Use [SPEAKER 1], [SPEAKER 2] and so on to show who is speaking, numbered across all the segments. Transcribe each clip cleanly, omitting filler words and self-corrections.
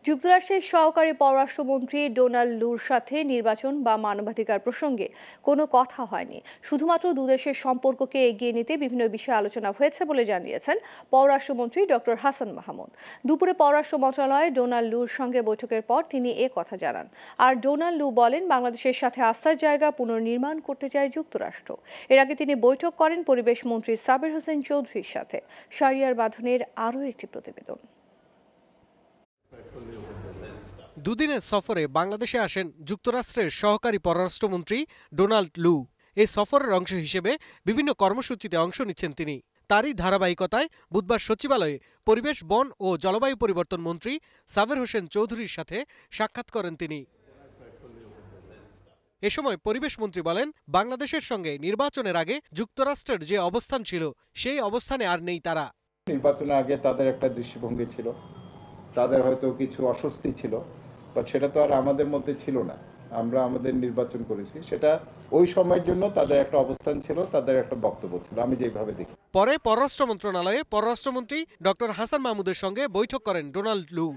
[SPEAKER 1] যুক্তরাষ্ট্রের সহকারী পররাষ্ট্রমন্ত্রী ডোনাল্ড লুর সাথে নির্বাচন বা মানবাধিকার প্রসঙ্গে কোনো কথা হয়নি। শুধুমাত্র দুদেশের সম্পর্ককে এগিয়ে নিতে বিভিন্ন বিষয়ে আলোচনা হয়েছে বলে জানিয়েছেন পররাষ্ট্রমন্ত্রী ডক্টর হাসান মাহমুদ। দুপুরে পররাষ্ট্র মন্ত্রণালয়ে ডোনাল্ড লুর সঙ্গে বৈঠকের পর তিনি এ কথা জানান। আর ডোনাল্ড লু বলেন, বাংলাদেশের সাথে আস্থার জায়গা পুনর্নির্মাণ করতে চায় যুক্তরাষ্ট্র। এর আগে তিনি বৈঠক করেন পরিবেশ মন্ত্রী সাবের হোসেন চৌধুরীর সাথে। শাহরিয়ার বাঁধনের আরও একটি প্রতিবেদন।
[SPEAKER 2] দুদিনের সফরে বাংলাদেশে আসেন যুক্তরাষ্ট্রের সহকারী পররাষ্ট্রমন্ত্রী ডোনাল্ড লু। এই সফরের অংশ হিসেবে বিভিন্ন কর্মসূচিতে অংশ নিচ্ছেন তিনি। তারই ধারাবাহিকতায় বুধবার সচিবালয়ে পরিবেশ, বন ও জলবায়ু পরিবর্তন মন্ত্রী সাবের হোসেন চৌধুরীর সাথে সাক্ষাৎ করেন তিনি। এ সময় পরিবেশ মন্ত্রী বলেন, বাংলাদেশের সঙ্গে নির্বাচনের আগে যুক্তরাষ্ট্রের যে অবস্থান ছিল সেই অবস্থানে আর নেই তারা।
[SPEAKER 3] নির্বাচনের আগে তাদের একটা দৃষ্টিভঙ্গি ছিল, তাদের হয়তো কিছু অস্বস্তি ছিল, বাট সেটা তো আর আমাদের মধ্যে ছিল না। আমরা আমাদের নির্বাচন করেছি, সেটা ওই সময়ের জন্য তাদের একটা অবস্থান ছিল, তাদের একটা বক্তব্য ছিল, আমি যেভাবে দেখি।
[SPEAKER 2] পরে পররাষ্ট্র মন্ত্রণালয়ে পররাষ্ট্রমন্ত্রী ডক্টর হাসান মাহমুদের সঙ্গে বৈঠক করেন ডোনাল্ড লু।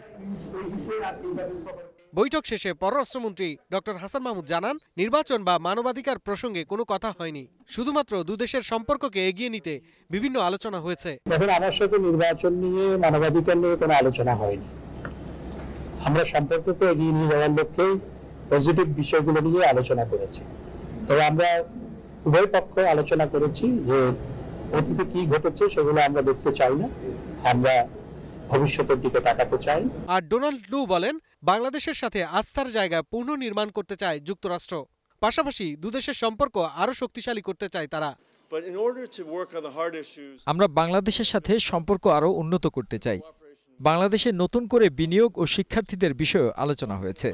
[SPEAKER 2] বৈঠক শেষে পররাষ্ট্রমন্ত্রী ডক্টর হাসান মাহমুদ জানান, নির্বাচন বা মানবাধিকার প্রসঙ্গে কোনো কথা হয়নি। শুধুমাত্র দুদেশের সম্পর্ককে এগিয়ে নিতে বিভিন্ন আলোচনা হয়েছে।
[SPEAKER 4] দেখুন, আমার সাথে নির্বাচন নিয়ে, মানবাধিকার নিয়ে কোনো আলোচনা হয়নি। আমরা সম্পর্ককে এগিয়ে নিয়ে যাওয়ার লক্ষ্যে পজিটিভ বিষয়গুলো নিয়ে আলোচনা করেছি। তবে আমরা উভয় পক্ষ আলোচনা করেছি যে অতীতে কি ঘটেছে সেগুলো আমরা দেখতে চাই না, আমরা ভবিষ্যতের দিকে তাকাতে চাই।
[SPEAKER 2] আর ডোনাল্ড লু বলেন, বাংলাদেশের সাথে আস্থার জায়গা পুনর্নির্মাণ করতে চায় যুক্তরাষ্ট্র। পাশাপাশি দুদেশের সম্পর্ক আরো শক্তিশালী করতে চায় তারা।
[SPEAKER 5] আমরা বাংলাদেশের সাথে সম্পর্ক আরো উন্নত করতে চাই। বাংলাদেশে নতুন করে বিনিয়োগ ও শিক্ষার্থীদের বিষয়ে আলোচনা হয়েছে।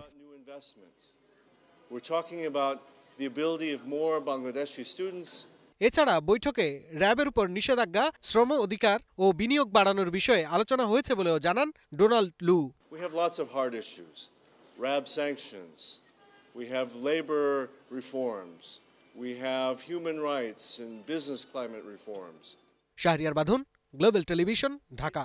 [SPEAKER 2] এছাড়া বৈঠকে র্যাবের উপর নিষেধাজ্ঞা, শ্রম অধিকার ও বিনিয়োগ বাড়ানোর বিষয়ে আলোচনা হয়েছে বলেও জানান ডোনাল্ড লু।
[SPEAKER 6] We have lots of hard issues. RAB sanctions. We have labor reforms. We have human rights and business climate reforms.
[SPEAKER 2] Shahriar বাঁধন, গ্লোবাল টেলিভিশন, ঢাকা।